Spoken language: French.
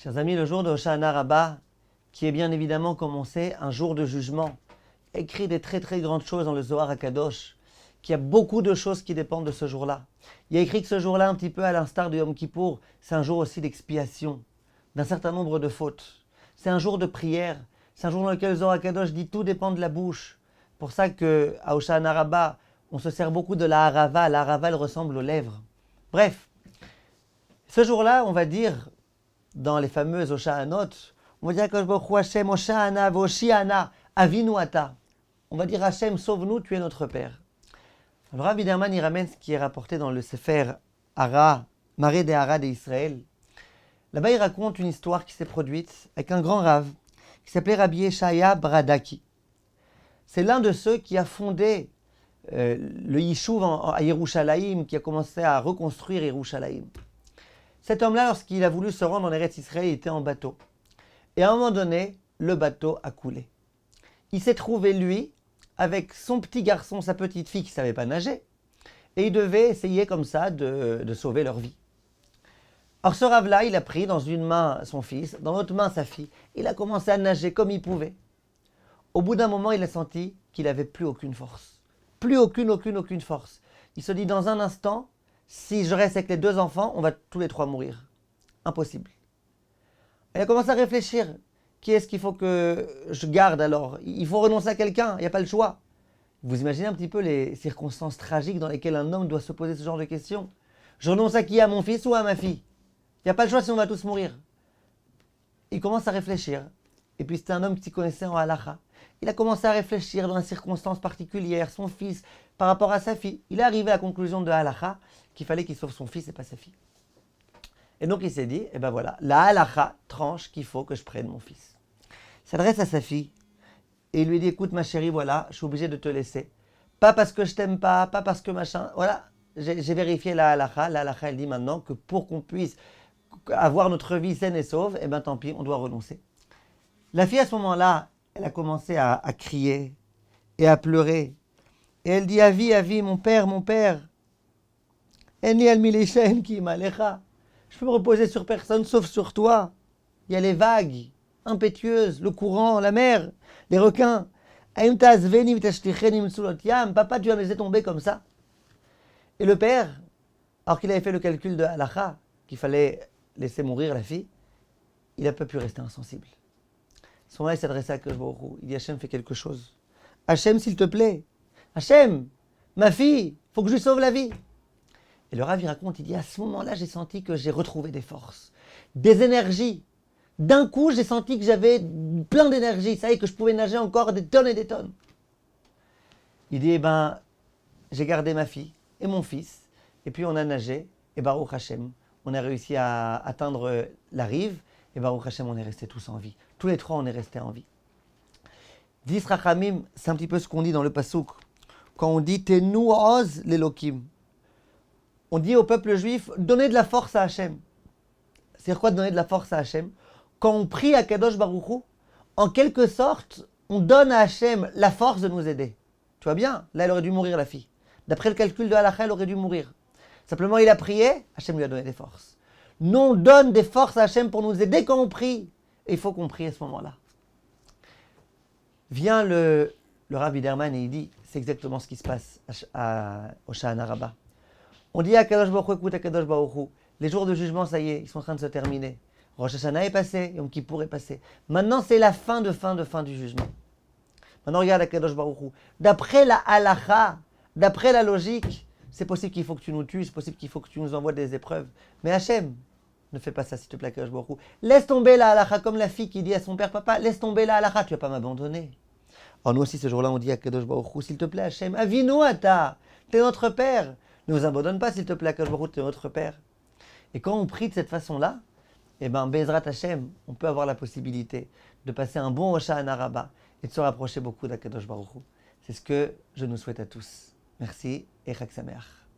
Chers amis, le jour de Hoshana Rabbah, qui est bien évidemment, comme on sait, un jour de jugement, écrit des très très grandes choses dans le Zohar HaKadosh, qu'il y a beaucoup de choses qui dépendent de ce jour-là. Il y a écrit que ce jour-là, un petit peu à l'instar de Yom Kippour, c'est un jour aussi d'expiation d'un certain nombre de fautes. C'est un jour de prière, c'est un jour dans lequel le Zohar HaKadosh dit tout dépend de la bouche. C'est pour ça qu'à Hoshana Rabbah, on se sert beaucoup de la harava. La harava, elle ressemble aux lèvres. Bref, ce jour-là, on va dire, dans les fameuses Hoshanot, on va dire que Hashem, Hoshana, Voshiana, Avinu Ata. On va dire Hashem, sauve-nous, tu es notre Père. Alors Rav Widerman, il ramène ce qui est rapporté dans le Sefer Hara, Maré des Hara d'Israël. Là-bas, il raconte une histoire qui s'est produite avec un grand Rav qui s'appelait Rabbi Yeshaya Bradaki. C'est l'un de ceux qui a fondé le Yishuv à Yerushalayim, qui a commencé à reconstruire Yerushalayim. Cet homme-là, lorsqu'il a voulu se rendre en Eretz Israël, il était en bateau. Et à un moment donné, le bateau a coulé. Il s'est trouvé, lui, avec son petit garçon, sa petite fille qui ne savait pas nager. Et il devait essayer comme ça de sauver leur vie. Alors ce Rav-là, il a pris dans une main son fils, dans l'autre main sa fille. Il a commencé à nager comme il pouvait. Au bout d'un moment, il a senti qu'il n'avait plus aucune force. Plus aucune force. Il se dit, dans un instant, si je reste avec les deux enfants, on va tous les trois mourir. Impossible. Il a commencé à réfléchir. Qui est-ce qu'il faut que je garde alors? Il faut renoncer à quelqu'un, il n'y a pas le choix. Vous imaginez un petit peu les circonstances tragiques dans lesquelles un homme doit se poser ce genre de questions. Je renonce à qui? À mon fils ou à ma fille? Il n'y a pas le choix si on va tous mourir. Il commence à réfléchir. Et puis c'était un homme qui s'y connaissait en halakha. Il a commencé à réfléchir dans les circonstances particulières, son fils, par rapport à sa fille. Il est arrivé à la conclusion de halakha qu'il fallait qu'il sauve son fils et pas sa fille. Et donc il s'est dit, eh ben voilà, la halakha tranche qu'il faut que je prenne mon fils. Il s'adresse à sa fille et il lui dit, écoute ma chérie, voilà, je suis obligé de te laisser. Pas parce que je t'aime pas parce que machin, voilà, j'ai vérifié la halakha. La halakha, elle dit maintenant que pour qu'on puisse avoir notre vie saine et sauve, eh ben tant pis, on doit renoncer. La fille à ce moment-là, elle a commencé à crier et à pleurer. Et elle dit, Avi, mon père, Eni al milishen ki malecha. Je peux me reposer sur personne sauf sur toi. Il y a les vagues impétueuses, le courant, la mer, les requins. Papa, tu vas me laisser tomber comme ça. Et le père, alors qu'il avait fait le calcul de halakha, qu'il fallait laisser mourir la fille, il n'a pas pu rester insensible. À ce moment-là, il s'adressait à Akadosh Baruch Hu. Il dit, Hachem, fais quelque chose. Hachem, s'il te plaît. Hachem, ma fille, faut que je lui sauve la vie. Et le Rav, il raconte, il dit, à ce moment-là, j'ai senti que j'ai retrouvé des forces, des énergies. D'un coup, j'ai senti que j'avais plein d'énergie. Ça y est, que je pouvais nager encore des tonnes et des tonnes. Il dit, eh ben, j'ai gardé ma fille et mon fils. Et puis, on a nagé. Et Baruch Hashem, on a réussi à atteindre la rive. Et Baruch Hashem, on est restés tous en vie. Tous les trois, on est restés en vie. Dis Rachamim, c'est un petit peu ce qu'on dit dans le Passouk. Quand on dit Tenu oz l'Elokim, on dit au peuple juif, donnez de la force à Hachem. C'est quoi donner de la force à Hachem? Quand on prie à Kadosh Baruch Hu, en quelque sorte, on donne à Hachem la force de nous aider. Tu vois bien? Là, elle aurait dû mourir, la fille. D'après le calcul de halakha, elle aurait dû mourir. Simplement, il a prié, Hachem lui a donné des forces. Nous, on donne des forces à Hachem pour nous aider quand on prie. Et il faut qu'on prie à ce moment-là. Vient le Rav Widerman et il dit, c'est exactement ce qui se passe à Hoshana Rabbah. On dit à Kadosh Baruch Hu, écoute à Kadosh Baruch Hu, les jours de jugement, ça y est, ils sont en train de se terminer. Rosh Hashanah est passé, Yom Kippour est passé. Maintenant, c'est la fin du jugement. Maintenant, regarde à Kadosh Baruch Hu. D'après la halakha, d'après la logique, c'est possible qu'il faut que tu nous tues, c'est possible qu'il faut que tu nous envoies des épreuves. Mais Hachem, ne fais pas ça, s'il te plaît, Kadosh Baruch Hu. Laisse tomber la halakha, comme la fille qui dit à son père, papa, laisse tomber la halakha, tu vas pas m'abandonner. Alors nous aussi, ce jour-là, on dit à Kadosh Baruch Hu, s'il te plaît, Hachem, Avinu Ata, t'es notre père. Ne nous abandonne pas, s'il te plaît, Kadosh Baruch Hu, t'es notre père. Et quand on prie de cette façon-là, eh ben, Bezrat Hachem, on peut avoir la possibilité de passer un bon Hoshana Rabbah et de se rapprocher beaucoup d'Akadosh Baruch Hu. C'est ce que je nous souhaite à tous. Merci et Chag Sameach.